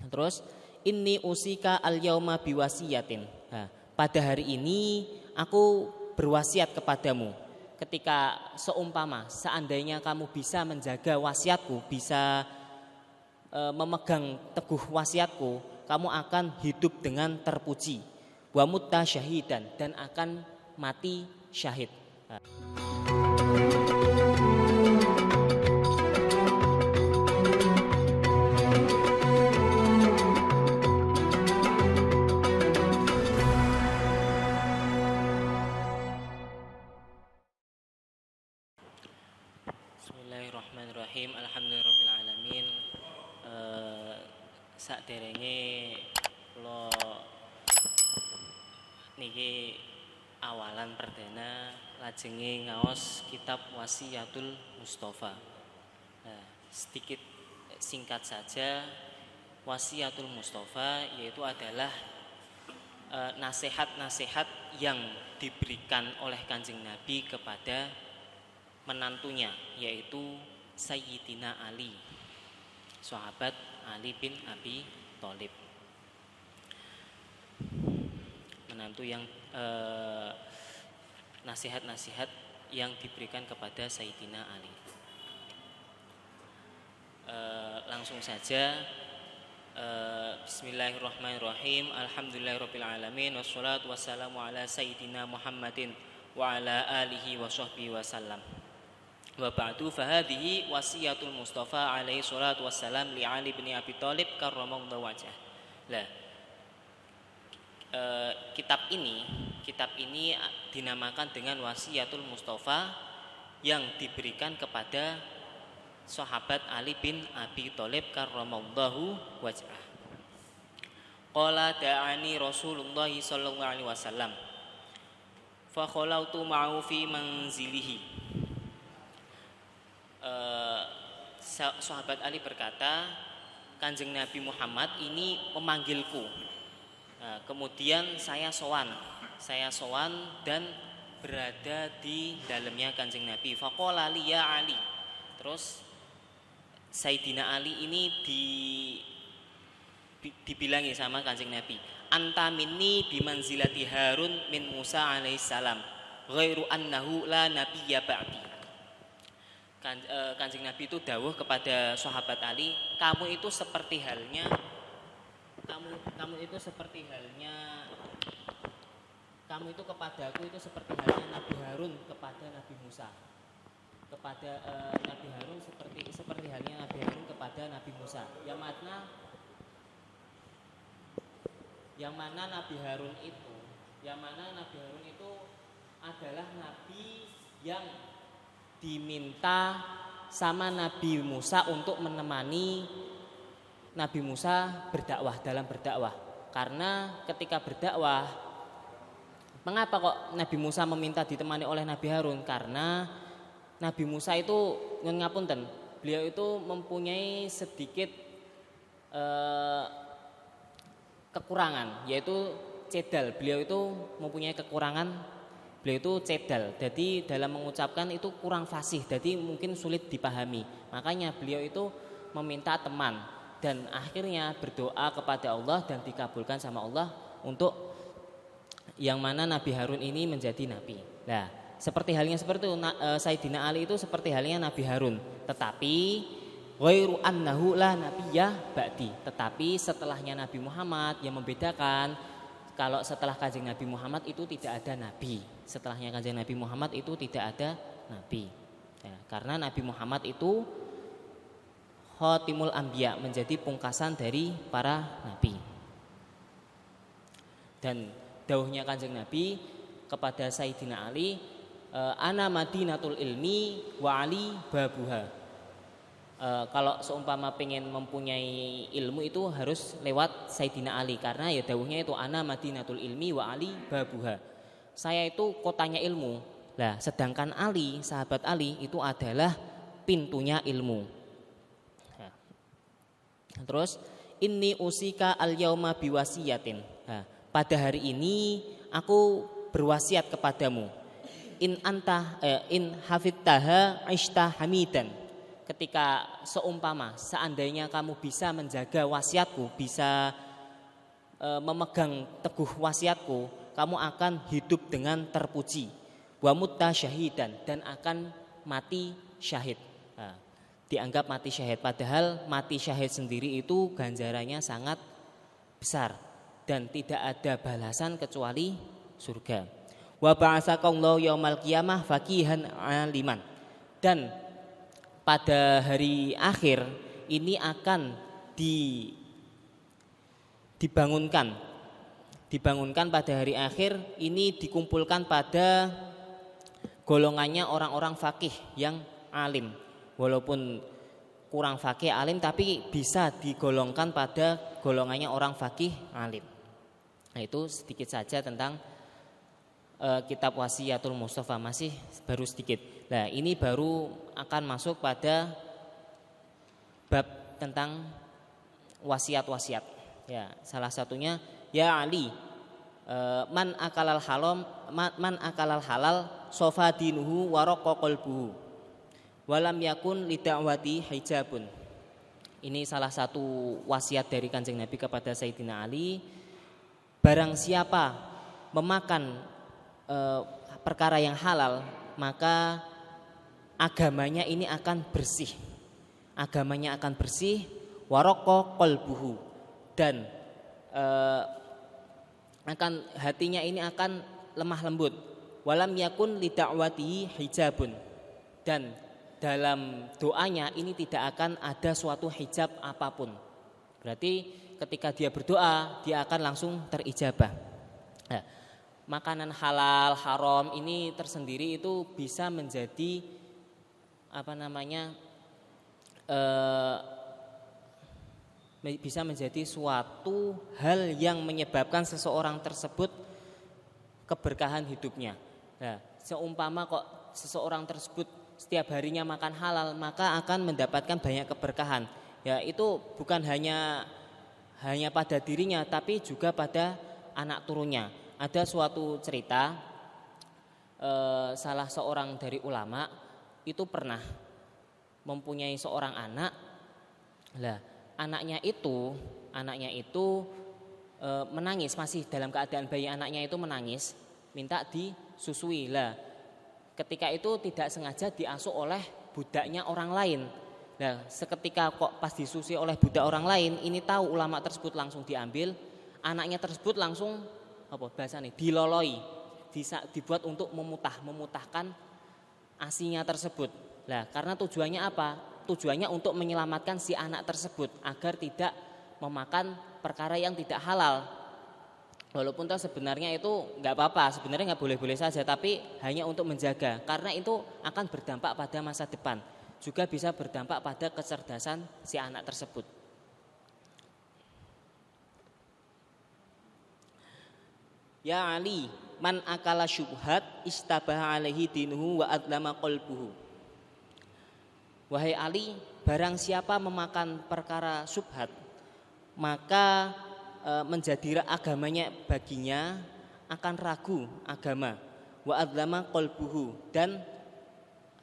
Terus inni usika al yauma biwasiyatin. Nah, pada hari ini aku berwasiat kepadamu. Ketika seumpama seandainya kamu bisa menjaga wasiatku, bisa memegang teguh wasiatku, kamu akan hidup dengan terpuji. Wa mutta syahidan, dan akan mati syahid. Bismillahirrahmanirrahim. Alhamdulillahirabbil alamin. Saderenge kula niki awalan perdana lajenge ngaos kitab Wasiyatul Mustafa. Sedikit singkat saja, Wasiyatul Mustafa yaitu adalah nasihat-nasihat yang diberikan oleh Kanjeng Nabi kepada menantunya, yaitu Sayyidina Ali, sahabat Ali bin Abi Thalib. Menantu yang nasihat-nasihat yang diberikan kepada Sayyidina Ali. Langsung saja. Bismillahirrahmanirrahim. Alhamdulillahirabbil alamin, wassalatu wassalamu ala Sayyidina Muhammadin wa ala alihi wa sahbihi wasallam. Wa ba'du, fahadhihi wasiyatul Mustafa alaihi salatu wassalam li Ali bin Abi Thalib karramallahu wajhah. Lah, kitab ini dinamakan dengan Wasiyatul Mustafa yang diberikan kepada sahabat Ali bin Abi Thalib karramallahu wajhah. Qala da'ani Rasulullah sallallahu alaihi wasallam fa khalautu ma'u fi manzilihi. Sahabat Ali berkata, Kanjeng Nabi Muhammad ini memanggilku. Kemudian saya sowan dan berada di dalamnya Kanjeng Nabi. Faqala li ya Ali. Terus Sayyidina Ali ini dibilangi sama Kanjeng Nabi, anta minni bimanzilati Harun min Musa alaihissalam ghairu annahu la nabiyya ba'di. Kanjeng Nabi itu dawuh kepada sahabat Ali, kamu itu kepadaku itu seperti halnya Nabi Harun kepada Nabi Musa. Kepada Nabi Harun seperti halnya Nabi Harun kepada Nabi Musa. Yang mana Nabi Harun itu adalah nabi yang diminta sama Nabi Musa untuk menemani Nabi Musa dalam berdakwah. Karena ketika berdakwah, mengapa kok Nabi Musa meminta ditemani oleh Nabi Harun? Karena Nabi Musa itu ngapunten, beliau itu mempunyai sedikit kekurangan, yaitu cedal. Beliau itu mempunyai kekurangan. Beliau itu cedal, jadi dalam mengucapkan itu kurang fasih, jadi mungkin sulit dipahami. Makanya beliau itu meminta teman dan akhirnya berdoa kepada Allah dan dikabulkan sama Allah untuk yang mana Nabi Harun ini menjadi nabi. Nah, seperti halnya seperti itu, Sayyidina Ali itu seperti halnya Nabi Harun, tetapi ghairu annahu la nabiyya ba'di. Tetapi setelahnya Nabi Muhammad, yang membedakan kalau setelah Kanjeng Nabi Muhammad itu tidak ada nabi. Setelahnya Kanjeng Nabi Muhammad itu tidak ada nabi. Ya, karena Nabi Muhammad itu Khatimul Anbiya, menjadi pungkasan dari para nabi. Dan dawuhnya Kanjeng Nabi kepada Sayyidina Ali, ana madinatul ilmi wa Ali babuha. Kalau seumpama pengen mempunyai ilmu itu harus lewat Sayyidina Ali, karena ya dawuhnya itu ana madinatul ilmi wa Ali babuha. Saya itu kotanya ilmu. Lah, sedangkan Ali, sahabat Ali itu adalah pintunya ilmu. Nah, terus inni usika al yauma biwasiyatin. Nah, pada hari ini aku berwasiat kepadamu. In hafidtaha ishta hamidan. ketika seandainya kamu bisa menjaga wasiatku, bisa memegang teguh wasiatku, kamu akan hidup dengan terpuji. Wa mutta syahidan, dan akan mati syahid. Nah, dianggap mati syahid, padahal mati syahid sendiri itu ganjarannya sangat besar dan tidak ada balasan kecuali surga. Wa ba'atsakallahu yaumal qiyamah faqihan aliman, dan pada hari akhir ini akan dibangunkan pada hari akhir ini, dikumpulkan pada golongannya orang-orang faqih yang alim. Walaupun kurang faqih alim, tapi bisa digolongkan pada golongannya orang faqih alim. Nah, itu sedikit saja tentang kitab Wasiyatul Mustafa, masih baru sedikit. Nah, ini baru akan masuk pada bab tentang wasiat-wasiat. Ya, salah satunya ya Ali, man akalal halal sofa dinuhu waraqqa qalbuhu walam yakun lida'wati hijabun. Ini salah satu wasiat dari Kanjeng Nabi kepada Sayyidina Ali. Barang siapa memakan perkara yang halal, maka agamanya ini akan bersih. Agamanya akan bersih, waraqqa qalbuhu, dan akan hatinya ini akan lemah lembut. Walam yakun lida'watihi hijabun, dan dalam doanya ini tidak akan ada suatu hijab apapun. Berarti ketika dia berdoa, dia akan langsung terijabah. Nah, makanan halal haram ini tersendiri itu bisa menjadi bisa menjadi suatu hal yang menyebabkan seseorang tersebut keberkahan hidupnya. Nah, seumpama kok seseorang tersebut setiap harinya makan halal, maka akan mendapatkan banyak keberkahan. Ya, itu bukan hanya pada dirinya, tapi juga pada anak turunnya. Ada suatu cerita, salah seorang dari ulama itu pernah mempunyai seorang anak. Lah, anaknya itu menangis, masih dalam keadaan bayi, anaknya itu menangis, minta disusui. Lah, ketika itu tidak sengaja diasuh oleh budaknya orang lain. Nah, seketika kok pas disusui oleh budak orang lain, ini tahu ulama tersebut, langsung diambil anaknya tersebut, langsung diloloi, dibuat untuk memutahkan asinya tersebut. Nah, karena tujuannya apa? Tujuannya untuk menyelamatkan si anak tersebut agar tidak memakan perkara yang tidak halal. Walaupun sebenarnya itu nggak apa-apa, sebenarnya nggak boleh-boleh saja, tapi hanya untuk menjaga, karena itu akan berdampak pada masa depan, juga bisa berdampak pada kecerdasan si anak tersebut. Ya Ali, man akala syubhat istabaha alaihi dinuhu wa adlama qalbuhu. Wahai Ali, barang siapa memakan perkara syubhat, maka menjadi agamanya baginya akan ragu agama. Wa adlama qalbuhu, dan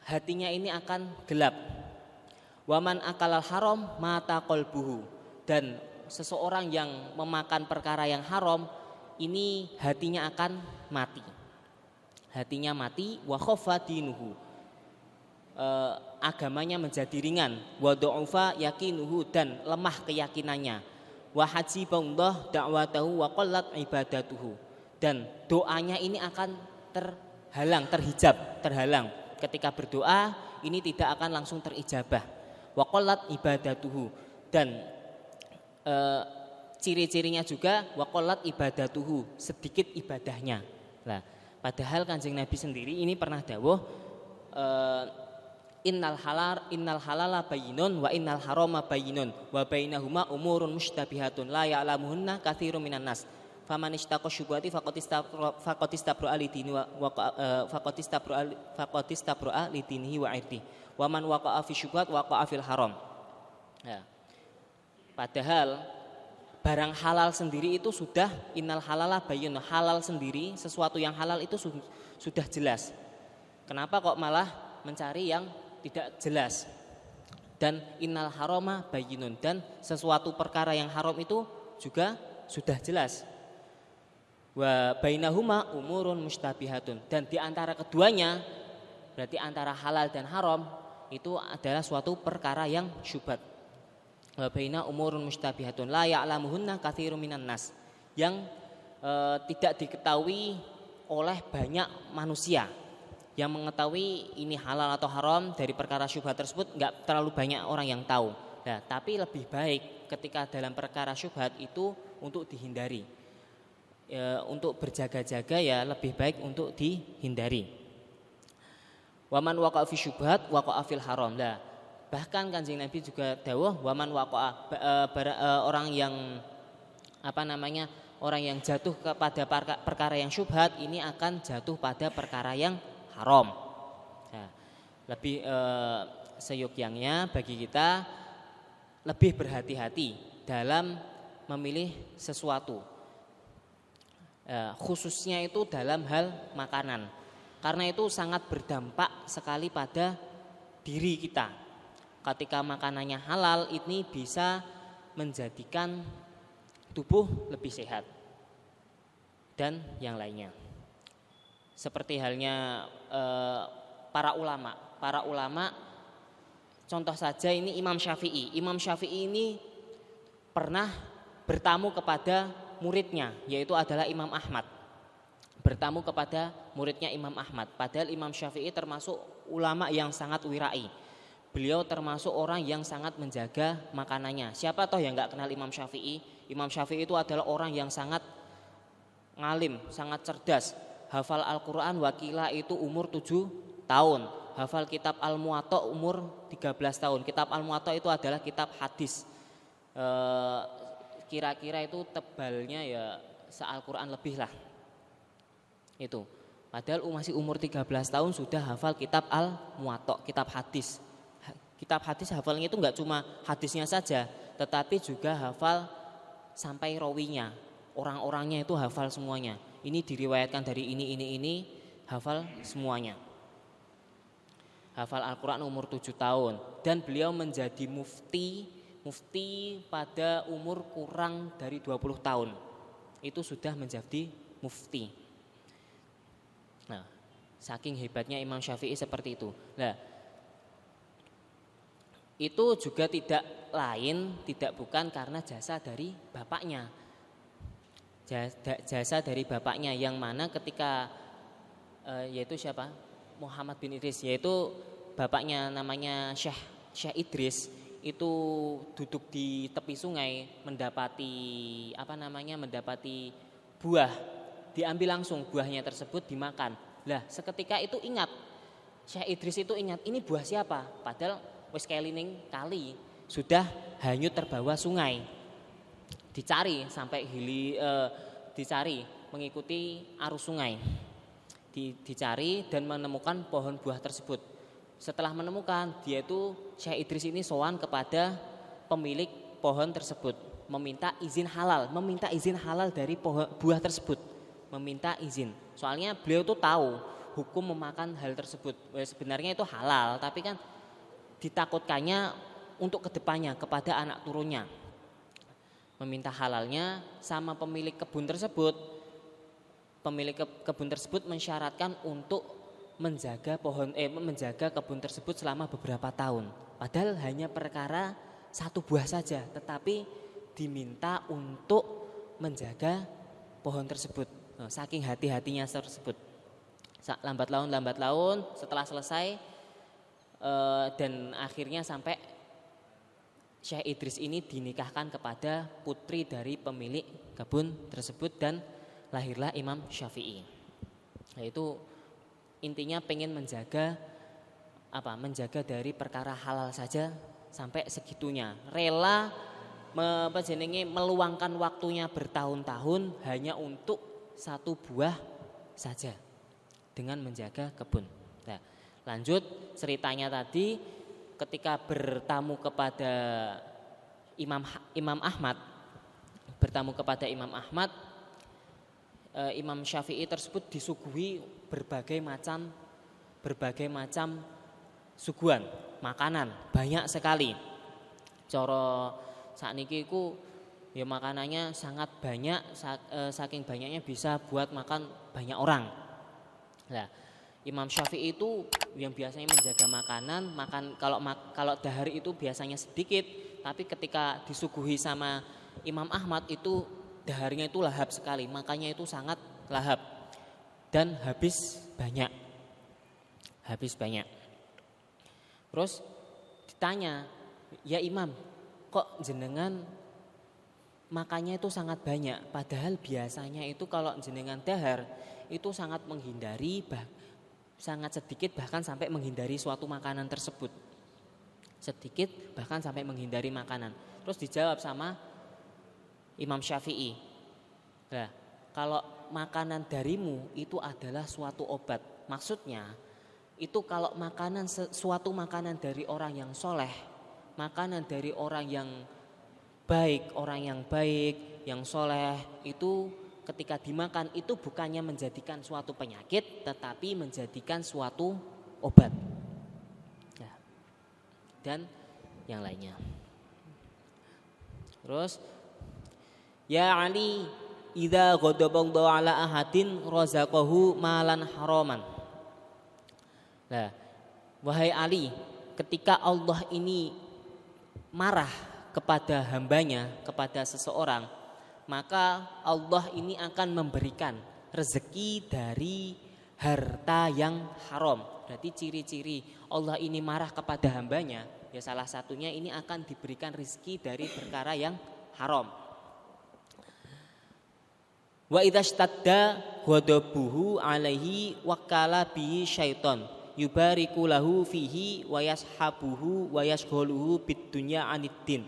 hatinya ini akan gelap. Wa man akalal haram mata qalbuhu, dan seseorang yang memakan perkara yang haram ini hatinya akan mati. Hatinya mati. Wa khaffa dinuhu, agamanya menjadi ringan. Wa du'ufa yakinuhu, dan lemah keyakinannya. Wa hajibullah da'watahu wa qallat ibadatuhu, dan doanya ini akan terhalang. Ketika berdoa ini tidak akan langsung terijabah. Wa qallat ibadatuhu, dan ciri-cirinya juga wa qallat ibadatuhu, sedikit ibadahnya. Nah, padahal Kanjeng Nabi sendiri ini pernah dawuh, innal halala bayyinun wa innal harama bayyinun wa bainahuma umurun mushtabihatun la ya'lamuhunna katsirun minan nas faman istaqa syubhati faqad istabra li dinihi wa irdi wa man waqa'a fi syubhat waqa'a fil haram. Ya. Padahal barang halal sendiri itu sudah innal halala bayyinun, halal sendiri, sesuatu yang halal itu sudah jelas. Kenapa kok malah mencari yang tidak jelas? Dan innal harama bayyinun, dan sesuatu perkara yang haram itu juga sudah jelas. Wa bainahuma umurun mustabihatun, dan di antara keduanya berarti antara halal dan haram itu adalah suatu perkara yang syubhat. Wa baina umurun mustabihatun la ya'lamuhunna katsirun minan nas, yang tidak diketahui oleh banyak manusia. Yang mengetahui ini halal atau haram dari perkara syubhat tersebut enggak terlalu banyak orang yang tahu. Nah, tapi lebih baik ketika dalam perkara syubhat itu untuk dihindari. Untuk berjaga-jaga ya lebih baik untuk dihindari. Waman waqa'a fi syubhat waqa'a fil haram. Nah, bahkan Kanjeng Nabi juga dawuh waman waqa'a orang yang orang yang jatuh kepada perkara yang syubhat ini akan jatuh pada perkara yang haram. Nah, lebih seyogyangnya bagi kita lebih berhati-hati dalam memilih sesuatu, khususnya itu dalam hal makanan, karena itu sangat berdampak sekali pada diri kita. Ketika makanannya halal ini bisa menjadikan tubuh lebih sehat dan yang lainnya. Seperti halnya para ulama, contoh saja ini Imam Syafi'i. Imam Syafi'i ini pernah bertamu kepada muridnya, yaitu adalah Imam Ahmad. Bertamu kepada muridnya Imam Ahmad. Padahal Imam Syafi'i termasuk ulama yang sangat wirai. Beliau termasuk orang yang sangat menjaga makanannya. Siapa toh yang gak kenal Imam Syafi'i? Imam Syafi'i itu adalah orang yang sangat ngalim, sangat cerdas. Hafal Al-Quran wakila itu umur 7 tahun. Hafal kitab Al-Muwatta umur 13 tahun. Kitab Al-Muwatta itu adalah kitab hadis. Kira-kira itu tebalnya ya se-Al-Quran lebih lah. Itu. Padahal masih umur 13 tahun sudah hafal kitab Al-Muwatta, kitab hadis. Kitab hadis hafalnya itu enggak cuma hadisnya saja, tetapi juga hafal sampai rawinya. Orang-orangnya itu hafal semuanya. Ini diriwayatkan dari ini, hafal semuanya. Hafal Al-Quran umur 7 tahun. Dan beliau menjadi mufti pada umur kurang dari 20 tahun. Itu sudah menjadi mufti. Nah, saking hebatnya Imam Syafi'i seperti itu. Nah, itu juga tidak bukan karena jasa dari bapaknya. Jasa dari bapaknya yang mana ketika yaitu siapa? Muhammad bin Idris, yaitu bapaknya namanya Syekh Idris, itu duduk di tepi sungai mendapati buah, diambil langsung buahnya tersebut dimakan. Lah, seketika itu ingat Syekh Idris itu ingat ini buah siapa? Padahal wis keliling kali sudah hanyut terbawa sungai. Dicari sampai dicari mengikuti arus sungai. Dicari dan menemukan pohon buah tersebut. Setelah menemukan, dia itu Syekh Idris ini sowan kepada pemilik pohon tersebut, meminta izin halal dari buah tersebut, meminta izin. Soalnya beliau tuh tahu hukum memakan hal tersebut. Sebenarnya itu halal, tapi kan ditakutkannya untuk kedepannya kepada anak turunnya. Meminta halalnya sama pemilik kebun tersebut. Pemilik kebun tersebut mensyaratkan untuk menjaga kebun tersebut selama beberapa tahun. Padahal hanya perkara satu buah saja, tetapi diminta untuk menjaga pohon tersebut. Saking hati-hatinya tersebut. Lambat laun setelah selesai dan akhirnya sampai Syekh Idris ini dinikahkan kepada putri dari pemilik kebun tersebut dan lahirlah Imam Syafi'i. Yaitu intinya pengen menjaga dari perkara halal saja sampai segitunya. Rela meluangkan waktunya bertahun-tahun hanya untuk satu buah saja dengan menjaga kebun. Nah, lanjut ceritanya tadi. Ketika bertamu kepada Imam Ahmad, Imam Syafi'i tersebut disuguhi berbagai macam suguhan. makanan banyak sekali. Coro sakniki iku ya makanannya sangat banyak, saking banyaknya bisa buat makan banyak orang. Nah, Imam Syafi'i itu yang biasanya menjaga makanan, kalau dahar itu biasanya sedikit, tapi ketika disuguhi sama Imam Ahmad itu daharnya itu lahap sekali, makannya itu sangat lahap dan habis banyak. Terus ditanya, "Ya Imam, kok jenengan makannya itu sangat banyak, padahal biasanya itu kalau jenengan dahar itu sangat sangat sedikit bahkan sampai menghindari suatu makanan tersebut." Sedikit bahkan sampai menghindari makanan. Terus dijawab sama Imam Syafi'i, "Nah, kalau makanan darimu itu adalah suatu obat." Maksudnya itu kalau suatu makanan dari orang yang soleh, makanan dari orang yang baik, yang soleh, itu ketika dimakan itu bukannya menjadikan suatu penyakit, tetapi menjadikan suatu obat. Ya. Dan yang lainnya. Terus, "Ya Ali, idza ghadaballahu ala ahadin razaqahu malan haraman." Nah, wahai Ali, ketika Allah ini marah kepada hambanya, kepada seseorang, maka Allah ini akan memberikan rezeki dari harta yang haram. Berarti ciri-ciri Allah ini marah kepada hambanya, ya salah satunya ini akan diberikan rezeki dari perkara yang haram. Wa idza stadda ghadabuhu alaihi wakala bihi syaiton yubariku lahu fihi wa yashabuhu wa yashghuluhu bid dunya aniddin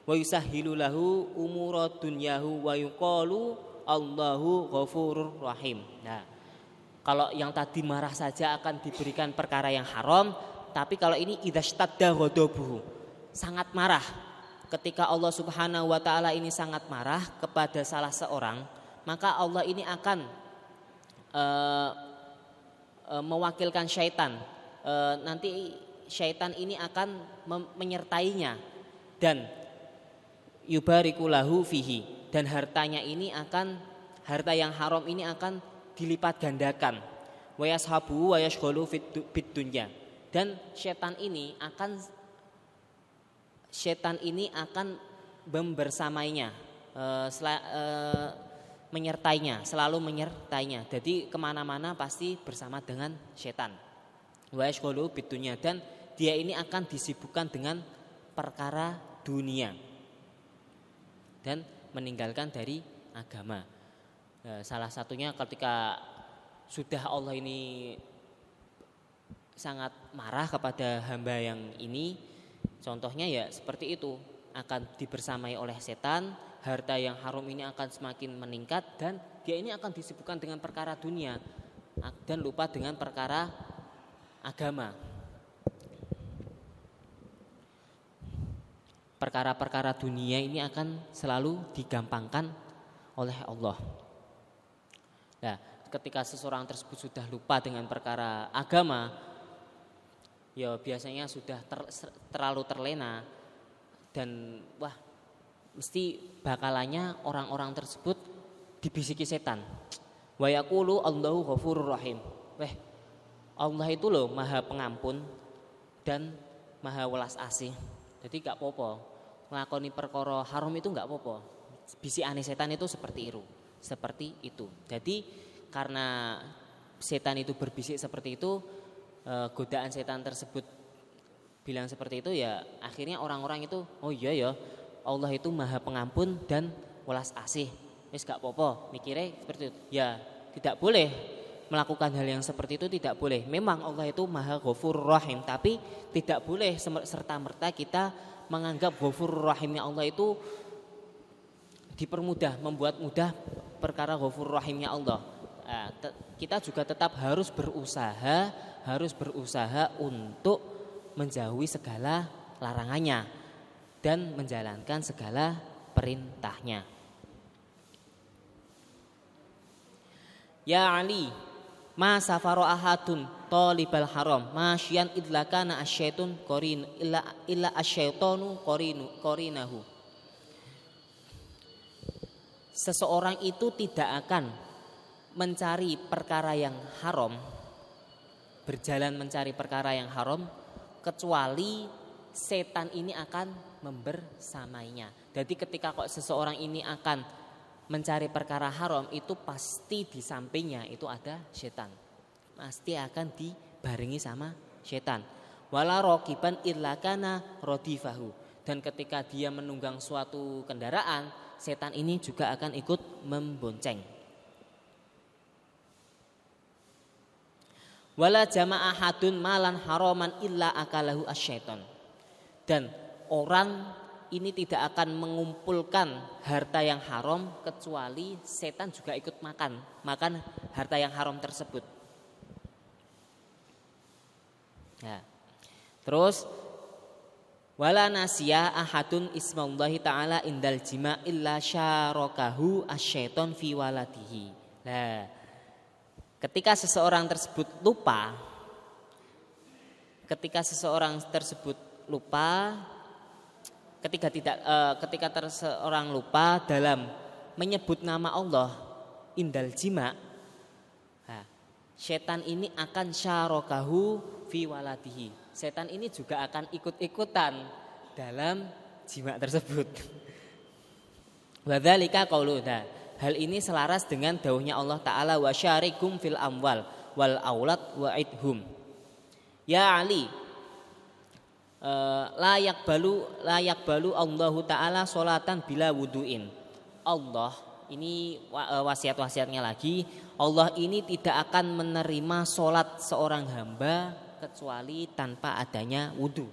wa yusahhilu lahu umura dunyahu wa yuqalu Allahu ghafurur rahim. Nah, kalau yang tadi marah saja akan diberikan perkara yang haram, tapi kalau ini idzastadda ghadabuhu, sangat marah. Ketika Allah Subhanahu wa taala ini sangat marah kepada salah seorang, maka Allah ini akan mewakilkan syaitan. Nanti syaitan ini akan menyertainya, dan yubariku lahu fihi, dan harta yang haram ini akan dilipat gandakan. Wa yashabu wa yashghulu fid dunya, dan syaitan ini akan membersamainya, selalu menyertainya. Jadi kemana-mana pasti bersama dengan setan. Wa yashghulu bid dunya, dan dia ini akan disibukkan dengan perkara dunia dan meninggalkan dari agama. Salah satunya ketika sudah Allah ini sangat marah kepada hamba yang ini, contohnya ya seperti itu, akan dibersamai oleh setan, harta yang haram ini akan semakin meningkat, dan dia ini akan disibukkan dengan perkara dunia dan lupa dengan perkara agama. Perkara-perkara dunia ini akan selalu digampangkan oleh Allah. Nah, ketika seseorang tersebut sudah lupa dengan perkara agama, ya biasanya sudah terlalu terlena, dan mesti bakalannya orang-orang tersebut dibisiki setan. Wa yaqulu Allahu ghafurur rahim. Allah itu loh Maha Pengampun dan Maha Welas Asih. Jadi gak apa-apa nglakoni perkara haram itu gak apa-apa. Bisikane setan itu seperti itu. Jadi karena setan itu berbisik seperti itu, godaan setan tersebut bilang seperti itu, ya akhirnya orang-orang itu, oh iya ya, Allah itu Maha Pengampun dan Welas Asih. Wis gak apa-apa mikirnya seperti itu. Ya, tidak boleh melakukan hal yang seperti itu, tidak boleh. Memang Allah itu Maha Ghafurur Rahim, tapi tidak boleh serta-merta kita menganggap Ghafurur Rahimnya Allah itu dipermudah, membuat mudah perkara Ghafurur Rahimnya Allah. Kita juga tetap harus berusaha untuk menjauhi segala larangannya dan menjalankan segala perintahnya. Ya Ali, Ma safaro ahadun talibal haram masyian illa kana asyaitun qarin illa asyaitonu qarinahu. Seseorang itu tidak akan mencari perkara yang haram, berjalan mencari perkara yang haram, kecuali setan ini akan membersamainya. Jadi ketika kok seseorang ini akan mencari perkara haram, itu pasti di sampingnya itu ada setan. Pasti akan dibarengi sama setan. Wala raqiban illa kana radifahu. Dan ketika dia menunggang suatu kendaraan, setan ini juga akan ikut membonceng. Wala jama'a hadun malan haraman illa akalahu asyaiton. Dan orang ini tidak akan mengumpulkan harta yang haram kecuali setan juga ikut makan harta yang haram tersebut. Ya. Terus wala nasiyah ahadun ismallahi ta'ala indal jima illa syarakahu asyaiton fi waladihi. Nah, ketika seseorang tersebut lupa, ketika seseorang lupa dalam menyebut nama Allah indal jima, nah, setan ini akan syarakahu fi waladihi. Setan ini juga akan ikut-ikutan dalam jima tersebut. Wadzalika qauluhu. Hal ini selaras dengan dawuhnya Allah Ta'ala wa syarikum fil amwal wal aulad wa'idhum. Ya Ali, layak balu Allahu Ta'ala sholatan bila wudu'in. Allah, ini wasiat-wasiatnya lagi, Allah ini tidak akan menerima sholat seorang hamba kecuali tanpa adanya wudu.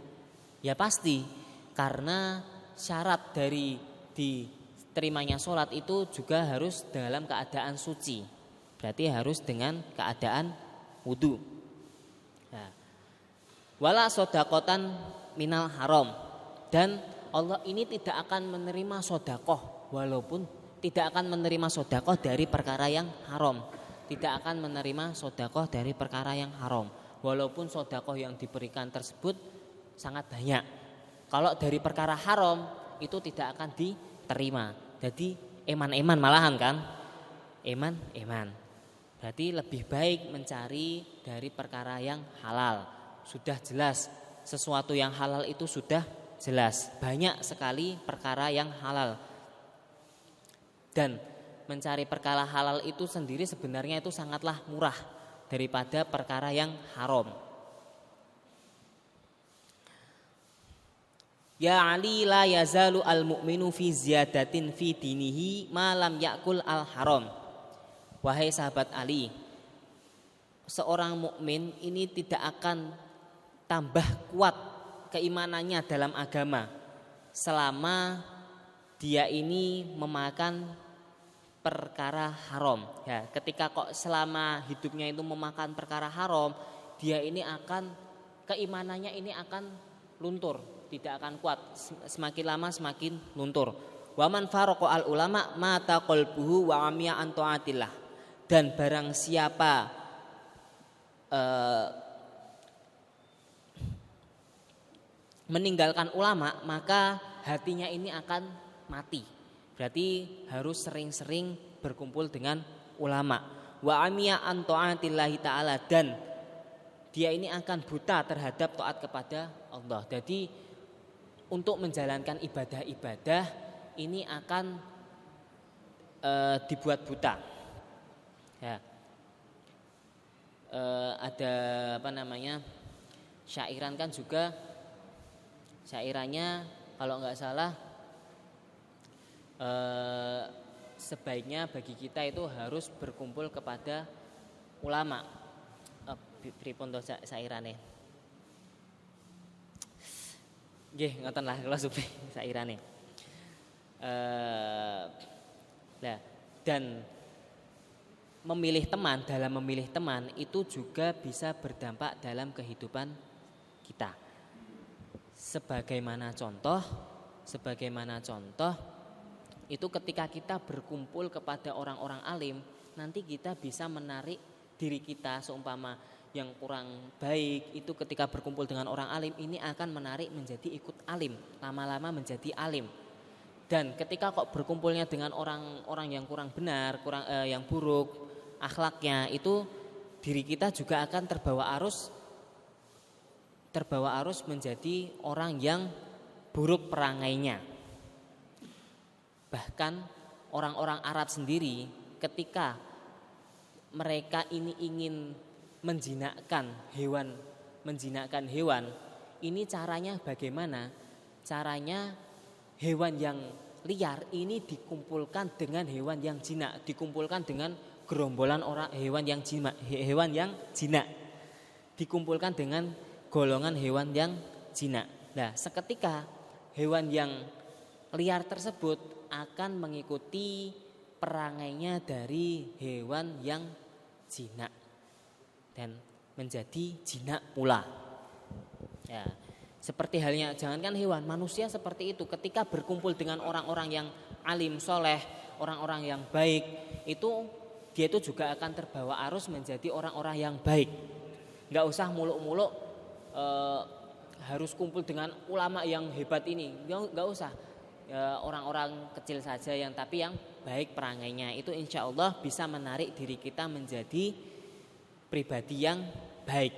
Ya pasti, karena syarat dari diterimanya sholat itu juga harus dalam keadaan suci. Berarti harus dengan keadaan wudu. Nah, wala sodakotan minal haram. Dan Allah ini tidak akan menerima sodakoh, walaupun tidak akan menerima sodakoh dari perkara yang haram. Tidak akan menerima sodakoh dari perkara yang haram, walaupun sodakoh yang diberikan tersebut sangat banyak. Kalau dari perkara haram itu tidak akan diterima. Jadi eman-eman malahan kan, eman-eman. Berarti lebih baik mencari dari perkara yang halal. Sudah jelas, sesuatu yang halal itu sudah jelas. Banyak sekali perkara yang halal. Dan mencari perkara halal itu sendiri sebenarnya itu sangatlah murah daripada perkara yang haram. Ya Ali la yazalu al-mu'minu fi ziyadatin fi dinihi ma lam yakul al-haram. Wahai sahabat Ali, seorang mukmin ini tidak akan tambah kuat keimanannya dalam agama selama dia ini memakan perkara haram. Ya, ketika kok selama hidupnya itu memakan perkara haram, dia ini akan keimanannya ini akan luntur, tidak akan kuat. Semakin lama semakin luntur. Wa man faraqa al ulama mata qalbuhu wa amiya an taatillah. Dan barang siapa meninggalkan ulama, maka hatinya ini akan mati. Berarti harus sering-sering berkumpul dengan ulama. Wa amiya an taatillahi ta'ala, dan dia ini akan buta terhadap taat kepada Allah. Jadi untuk menjalankan ibadah-ibadah ini akan dibuat buta. Ya. Ada syairan kan juga, syairannya kalau nggak salah sebaiknya bagi kita itu harus berkumpul kepada ulama. Pripun to sairane? Nggih, ngoten lah kula supi sairane. Dan memilih teman, dalam memilih teman itu juga bisa berdampak dalam kehidupan kita. Sebagaimana contoh itu ketika kita berkumpul kepada orang-orang alim, nanti kita bisa menarik diri kita seumpama yang kurang baik itu ketika berkumpul dengan orang alim ini akan menarik menjadi ikut alim, lama-lama menjadi alim. Dan ketika kok berkumpulnya dengan orang-orang yang kurang benar, yang buruk akhlaknya, itu diri kita juga akan terbawa arus menjadi orang yang buruk perangainya. Bahkan orang-orang Arab sendiri ketika mereka ini ingin menjinakkan hewan, ini caranya bagaimana? Caranya hewan yang liar ini dikumpulkan dengan hewan yang jinak, dikumpulkan dengan gerombolan orang hewan yang jinak, dikumpulkan dengan golongan hewan yang jinak. Nah, seketika hewan yang liar tersebut akan mengikuti perangainya dari hewan yang jinak dan menjadi jinak pula. Ya, seperti halnya jangankan hewan, manusia seperti itu. Ketika berkumpul dengan orang-orang yang alim soleh, orang-orang yang baik, dia itu juga akan terbawa arus menjadi orang-orang yang baik. Nggak usah muluk-muluk harus kumpul dengan ulama yang hebat ini, nggak usah. Orang-orang kecil saja yang baik perangainya, itu insya Allah bisa menarik diri kita menjadi pribadi yang baik.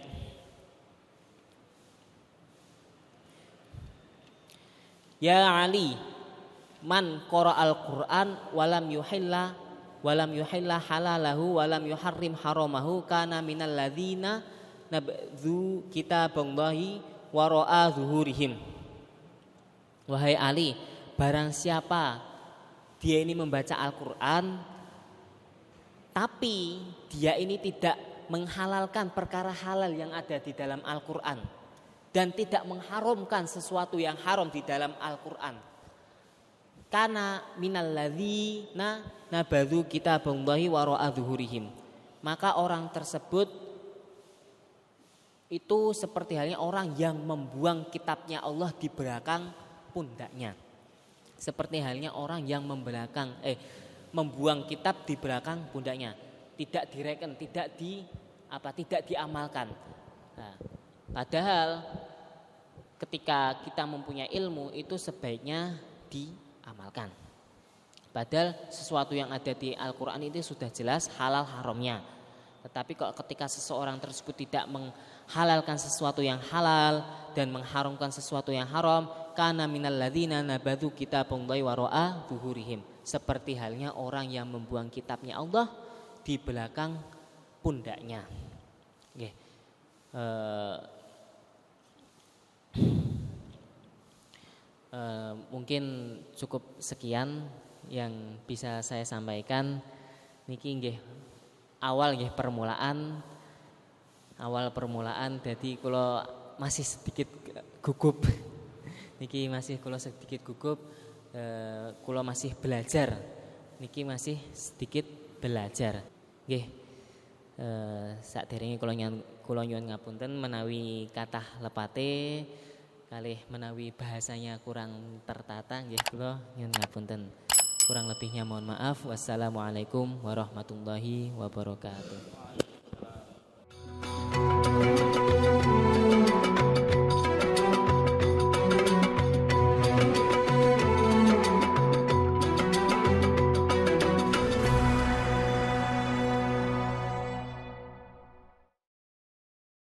Ya Ali, man qara'al Qur'an walam yuhilla halalahu walam yuharrim haramahu kana minal ladzina nabdzu kitaballahi wara'a zuhurihim. Wahai Ali, barang siapa dia ini membaca Al-Quran tapi dia ini tidak menghalalkan perkara halal yang ada di dalam Al-Quran dan tidak mengharamkan sesuatu yang haram di dalam Al-Quran, kana minal ladzina nabadzu kitaballahi wara'a zuhurihim, maka orang tersebut itu seperti halnya orang yang membuang kitabnya Allah di belakang pundaknya. Seperti halnya orang yang membuang kitab di belakang pundaknya, tidak direken, tidak diamalkan. Nah, padahal ketika kita mempunyai ilmu itu sebaiknya diamalkan. Padahal sesuatu yang ada di Al-Quran itu sudah jelas halal haramnya. Tetapi kok ketika seseorang tersebut tidak menghalalkan sesuatu yang halal dan mengharamkan sesuatu yang haram, kana minal ladzina nabadzu kitaballahi wara'a zuhurihim, seperti halnya orang yang membuang kitabnya Allah di belakang pundaknya. Oke. Mungkin cukup sekian yang bisa saya sampaikan. Niki nggih awal permulaan jadi kula masih sedikit gugup. Niki masih kula sedikit gugup, kula masih belajar. Niki masih sedikit belajar. Nggih. Saderenge kula nyuwun ngapunten menawi kathah lepate kalih menawi bahasanya kurang tertata nggih kula nyuwun ngapunten. Kurang lebihnya mohon maaf. Wassalamualaikum warahmatullahi wabarakatuh.